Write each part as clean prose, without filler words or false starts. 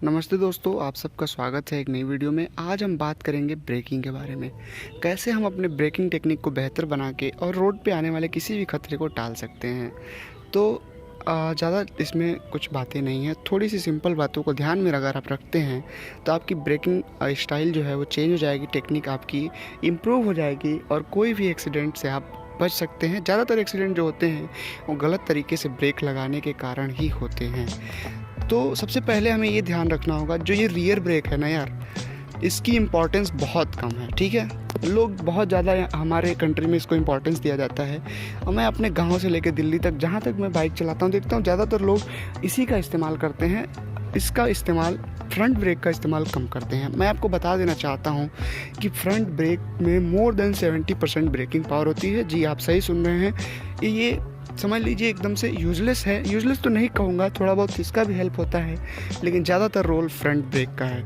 नमस्ते दोस्तों, आप सबका स्वागत है एक नई वीडियो में। आज हम बात करेंगे ब्रेकिंग के बारे में। कैसे हम अपने ब्रेकिंग टेक्निक को बेहतर बना के और रोड पे आने वाले किसी भी खतरे को टाल सकते हैं। तो ज़्यादा इसमें कुछ बातें नहीं हैं, थोड़ी सी सिंपल बातों को ध्यान में अगर आप रखते हैं तो आपकी ब्रेकिंग स्टाइल जो है वो चेंज हो जाएगी, टेक्निक आपकी इम्प्रूव हो जाएगी और कोई भी एक्सीडेंट से आप बच सकते हैं। ज़्यादातर एक्सीडेंट जो होते हैं वो गलत तरीके से ब्रेक लगाने के कारण ही होते हैं। तो सबसे पहले हमें ये ध्यान रखना होगा, जो ये रियर ब्रेक है ना यार, इसकी इम्पोर्टेंस बहुत कम है। ठीक है, लोग बहुत ज़्यादा हमारे कंट्री में इसको इम्पोर्टेंस दिया जाता है और मैं अपने गांव से लेकर दिल्ली तक जहाँ तक मैं बाइक चलाता हूँ देखता हूँ ज़्यादातर लोग इसी का इस्तेमाल करते हैं। इसका इस्तेमाल फ्रंट ब्रेक का इस्तेमाल कम करते हैं। मैं आपको बता देना चाहता हूँ कि फ्रंट ब्रेक में मोर देन 70% ब्रेकिंग पावर होती है। जी, आप सही सुन रहे हैं। ये समझ लीजिए एकदम से यूज़लेस है। यूज़लेस तो नहीं कहूँगा, थोड़ा बहुत इसका भी हेल्प होता है, लेकिन ज़्यादातर रोल फ्रंट ब्रेक का है।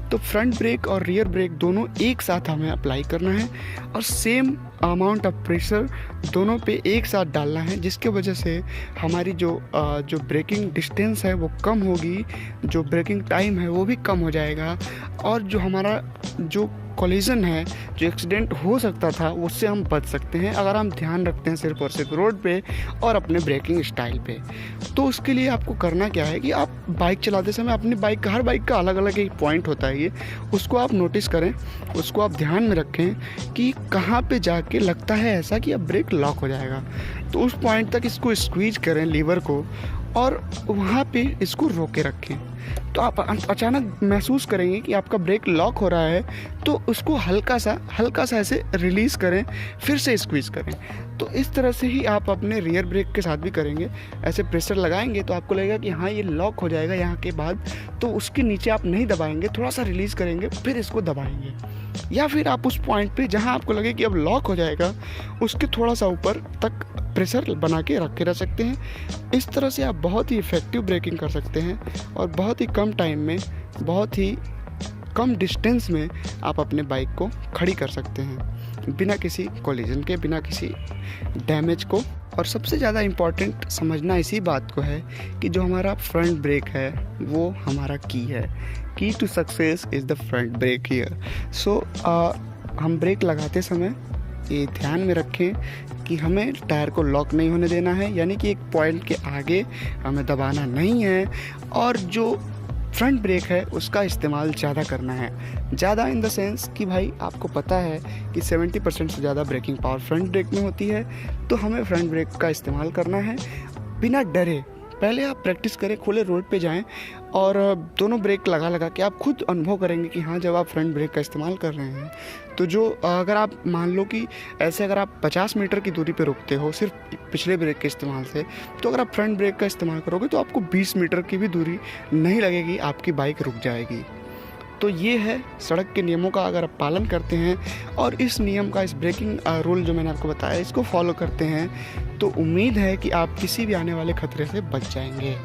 तो फ्रंट ब्रेक और रियर ब्रेक दोनों एक साथ हमें अप्लाई करना है और सेम अमाउंट ऑफ प्रेशर दोनों पे एक साथ डालना है, जिसके वजह से हमारी जो ब्रेकिंग डिस्टेंस है वो कम होगी, जो ब्रेकिंग टाइम है वो भी कम हो जाएगा और जो हमारा जो कोलिजन है, जो एक्सीडेंट हो सकता था, उससे हम बच सकते हैं अगर हम ध्यान रखते हैं सिर्फ और सिर्फ रोड पे और अपने ब्रेकिंग स्टाइल पे। तो उसके लिए आपको करना क्या है कि आप बाइक चलाते समय अपनी बाइक का, हर बाइक का अलग अलग एक पॉइंट होता है, ये उसको आप नोटिस करें, उसको आप ध्यान में रखें कि कहाँ पे जाके लगता है ऐसा कि अब ब्रेक लॉक हो जाएगा। तो उस पॉइंट तक इसको स्क्वीज करें लीवर को और वहाँ पे इसको रोके रखें। तो आप अचानक महसूस करेंगे कि आपका ब्रेक लॉक हो रहा है, तो उसको हल्का सा ऐसे रिलीज़ करें, फिर से स्क्वीज़ करें। तो इस तरह से ही आप अपने रियर ब्रेक के साथ भी करेंगे। ऐसे प्रेशर लगाएंगे तो आपको लगेगा कि हाँ ये लॉक हो जाएगा यहाँ के बाद, तो उसके नीचे आप नहीं दबाएंगे, थोड़ा सा रिलीज़ करेंगे फिर इसको दबाएंगे। या फिर आप उस पॉइंट पे जहाँ आपको लगे कि अब लॉक हो जाएगा, उसके थोड़ा सा ऊपर तक प्रेशर बना के रखे रह सकते हैं। इस तरह से आप बहुत ही इफ़ेक्टिव ब्रेकिंग कर सकते हैं और बहुत ही कम टाइम में, बहुत ही कम डिस्टेंस में आप अपने बाइक को खड़ी कर सकते हैं बिना किसी कोलिजन के, बिना किसी डैमेज को। और सबसे ज़्यादा इम्पॉर्टेंट समझना इसी बात को है कि जो हमारा फ्रंट ब्रेक है वो हमारा की है। Key to success is the front brake here. So हम ब्रेक लगाते समय ये ध्यान में रखें कि हमें टायर को लॉक नहीं होने देना है, यानी कि एक पॉइंट के आगे हमें दबाना नहीं है और जो फ्रंट ब्रेक है उसका इस्तेमाल ज़्यादा करना है। ज़्यादा इन द सेंस कि भाई आपको पता है कि 70% से ज़्यादा ब्रेकिंग पावर फ्रंट ब्रेक में होती है, तो हमें फ्रंट ब्रेक का इस्तेमाल करना है बिना डरे। पहले आप प्रैक्टिस करें, खुले रोड पे जाएं और दोनों ब्रेक लगा के आप खुद अनुभव करेंगे कि हाँ, जब आप फ्रंट ब्रेक का इस्तेमाल कर रहे हैं तो जो अगर आप मान लो कि ऐसे अगर आप 50 मीटर की दूरी पे रुकते हो सिर्फ पिछले ब्रेक के इस्तेमाल से, तो अगर आप फ्रंट ब्रेक का इस्तेमाल करोगे तो आपको 20 मीटर की भी दूरी नहीं लगेगी, आपकी बाइक रुक जाएगी। तो ये है सड़क के नियमों का अगर आप पालन करते हैं और इस नियम का, इस ब्रेकिंग रूल जो मैंने आपको बताया, इसको फॉलो करते हैं, तो उम्मीद है कि आप किसी भी आने वाले खतरे से बच जाएंगे।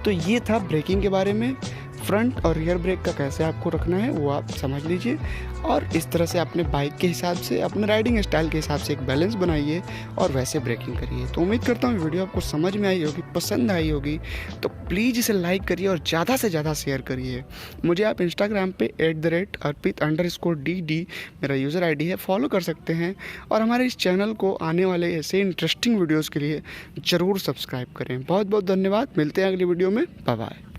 तो ये था ब्रेकिंग के बारे में। फ्रंट और रियर ब्रेक का कैसे आपको रखना है वो आप समझ लीजिए और इस तरह से अपने बाइक के हिसाब से, अपने राइडिंग स्टाइल के हिसाब से एक बैलेंस बनाइए और वैसे ब्रेकिंग करिए। तो उम्मीद करता हूँ वीडियो आपको समझ में आई होगी, पसंद आई होगी। तो प्लीज़ इसे लाइक करिए और ज़्यादा से ज़्यादा शेयर करिए। मुझे आप इंस्टाग्राम पे @arpit_dd मेरा यूज़र ID है, फॉलो कर सकते हैं और हमारे इस चैनल को आने वाले ऐसे इंटरेस्टिंग वीडियोज़ के लिए ज़रूर सब्सक्राइब करें। बहुत बहुत धन्यवाद। मिलते हैं अगली वीडियो में। Bye bye.